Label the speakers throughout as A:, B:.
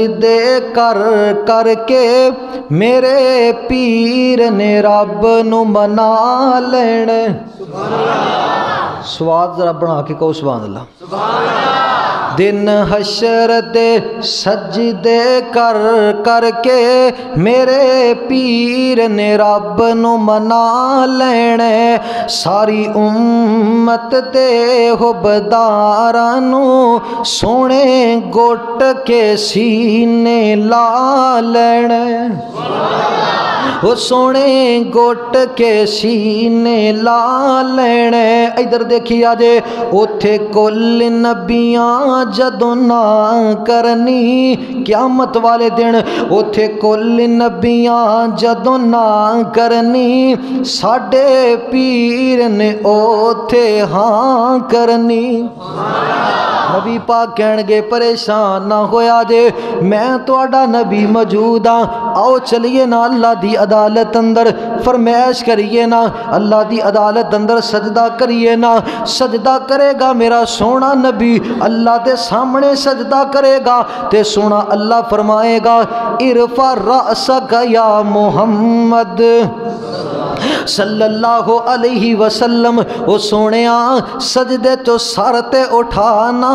A: सजदे कर करके मेरे पीर ने रब नू मना लेने। स्वाद जरा बना के कहो सुभान अल्लाह। दिन हशर दे सजदे कर करके मेरे पीर ने रब नू मना लेने। सारी उम्मत दे हुबदारां नू सोने गुट के सीने ला लेने। वो सोने गुट के सीने ला लेने। इधर देखिया जे उथे कुल नबियां जदों ना करनी क़यामत वाले दिन, उथे कुल नबियां जदों ना करनी साडे पीर ने उथे हाँ करनी। नबी पाक कहणगे परेशान ना होया जे, मैं तुहाडा नबी मौजूद हाँ, आओ चलिए ना अल्लाह दी अदालत अंदर फरमाइश करिए ना, अल्लाह दी अदालत अंदर सजदा करिए ना। सजदा करेगा मेरा सोना नबी, अल्लाह दे सामने सजदा करेगा ते सोना अल्लाह फरमाएगा इरफा रअसक या मुहम्मद सल्लल्लाहु अलैहि वसल्लम। ओ सोनिया सजदे चो सर ते उठाना,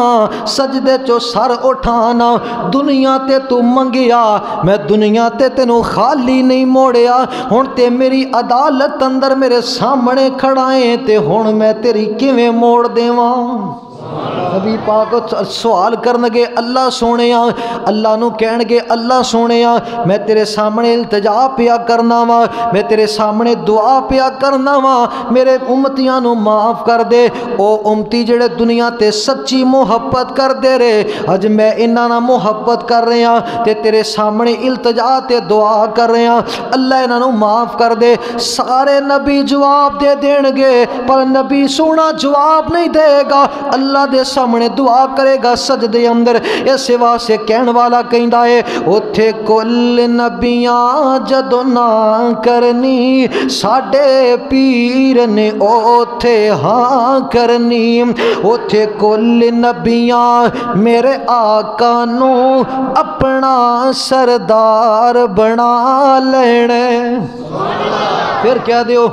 A: सजदे चो सर उठाना। दुनिया ते तू मंगिया, मैं दुनिया ते तेनू खाली नहीं मोड़िया। हुण ते मेरी अदालत अंदर मेरे सामने खड़ा है ते हुण मैं तेरी किवें मोड़ देवां। नबी पाक सवाल करनगे अल्लाह सोनिया, अल्लाह नू कहणगे अल्लाह सोनिया मैं तेरे सामने इल्तिजा पिया करना वा, मैं तेरे सामने दुआ पिया करना वा, मेरे उम्मतियां नू माफ़ कर दे। ओ उम्मती जेड़े दुनिया ते सच्ची मुहब्बत कर दे रे, अज मैं इन्हां नाल मुहब्बत कर रहा ते तेरे सामने इल्तिजा ते दुआ कर रहा, अल्लाह इन्हां नू माफ़ कर दे। सारे नबी जवाब दे देणगे पर नबी सोना जवाब नहीं देगा, अल्लाह दे सामने दुआ करेगा सजदे अंदर। इस वास्ते कहण वाला कहंदा है उथे कुल नबियां जदों ना करनी साडे पीर ने उथे हाँ करनी। उथे कुल नबियां मेरे आका नू अपना सरदार बना लेने। फिर क्या दियो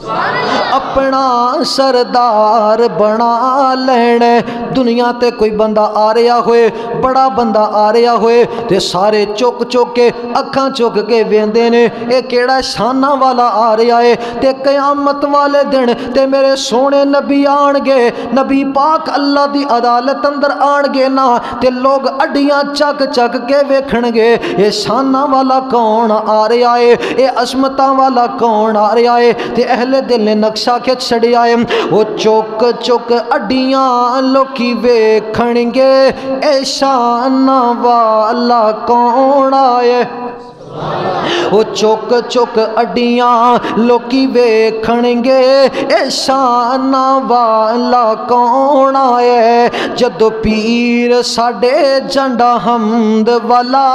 A: अपना सरदार बना लेने। दुनिया ते कोई बंदा आ रहा होए, बड़ा बंदा आ रहा होए ते सारे चुक चुक के अखां चुक के वेंदे ने ये केड़ा शाना वाला आ रहा है। ते क़यामत वाले दिन ते मेरे सोने नबी आणगे, नबी पाक अल्लाह दी अदालत अंदर आणगे ना ते लोग अड्डियां चक चक के वेखणगे ये शाना वाला कौन आ रहा है, ये असमता वाला कौन आ रहा है। ते अहले दिल ने नक्शा खिच छड़िया है, वो चुक चुक अड्डियां लोकी वेखणगे ए शाना वाला कौन आए। वो चुक चुक अड्डियां लोकी वेखणगे ए शाना वाला कौन आए। जदों पीर साडे जंडा हमद वाला,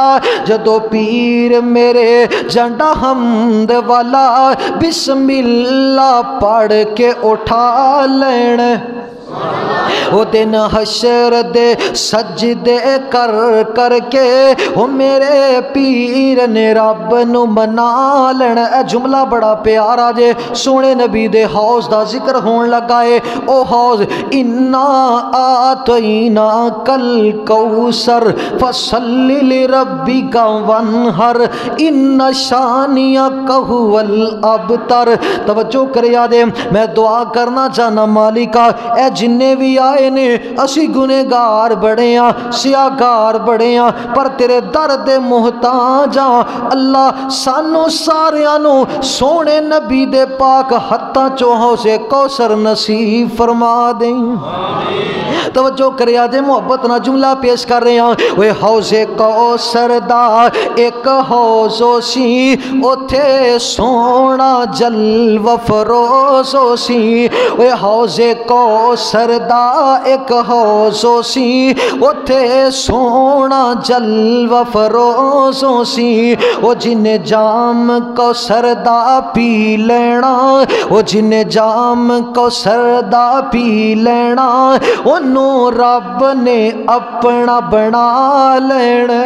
A: जदों पीर मेरे जंडा हमद वाला बिस्मिल्लाह पढ़ के उठा लेण। वो दिन हशर दे सजदे कर करके वो मेरे पीर ने रब नू मना लेना। ए जुमला बड़ा प्यारा जे सोने नबी दे हौज दा जिक्र होन लगा है। ओ हौज इन्ना आतईना कल कौसर फसल्लि लिरब्बिका वनहर इन्ना शानिया कहवल अबतर। तवज्जो करिया दे, मैं दुआ करना चाहना मालिका ए जिन्ने भी आए ने असी गुनेगार बड़े हाँ, सियागार बड़े हाँ, पर तेरे दर दे मुहताज हाँ। अल्लाह सानू सारियां नू सोने नबी दे पाक हत्थां चों हौज़े कौसर नसीब फरमा दे। तवज्जो करिया जे मुहब्बत ना जुमला पेश कर रहे हैं। वे हौज़े कौसर दा एक हौज़ो सी उथे सोना जलवा फरोज़ो सी। वे हौज़े कौसर कोसर दा एक हौज़ो सी उत्थे सोना जलवा फरोज़ो सी ओ जिन्ने जाम कौसर दा पी लेना ओ जिन्ने जाम कौसर दा पी लेना ओनू रब ने अपना बना लेना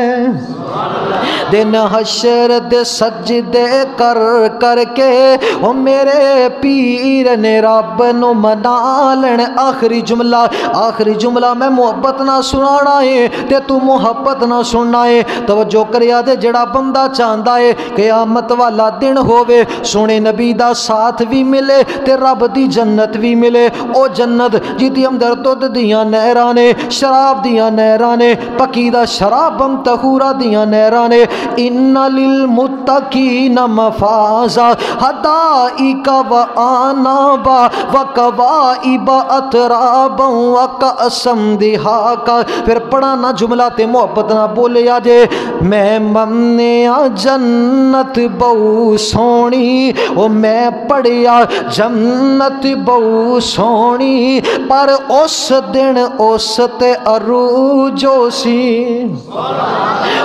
A: दिन हशर दे सजदे कर करके ओ मेरे पीर ने रब नू मना लेना आखिरी जुमला मैं मुहब्बत ना सुनाना है ते तू मुहब्बत ना सुनना है तवज्जो करिया दे जड़ा बंदा चाहता है क़यामत वाला दिन होवे सोने नबी दा साथ भी मिले ते रब दी जन्नत भी मिले ओ जन्नत जिदी अंदर दुध दियां नहरां ने शराब दियां नहरां ने पकी दा शराबम तहूरा दियां नहरां ने इन्ना लिल मुत्तकीन मफाजा हदाइका व आनाबा व कवाइबा अतराबा व कसम दिहाका फिर पढ़ाना जुमला ते मोहब्बत ना बोलिया जे मैं मन्निया जन्नत बहु सोनी ओ मैं पढ़िया जन्नत बहु सोनी पर उस दिन उस ते अरूजो सी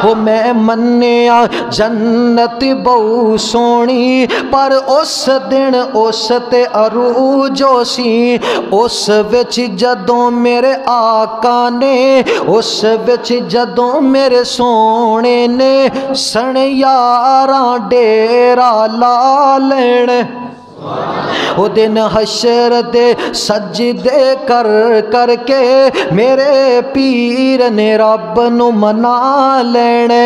A: ओ मैं मन्निया जन्नत बहु सोनी पर उस दिन उस ते अरूजो सी उस विच जदों मेरे आका ने उस विच जदों मेरे सोने ने सणयारा डेरा ला लेने ओ दिन हशर दे सजदे कर करके मेरे पीर ने रब नू मना लेने।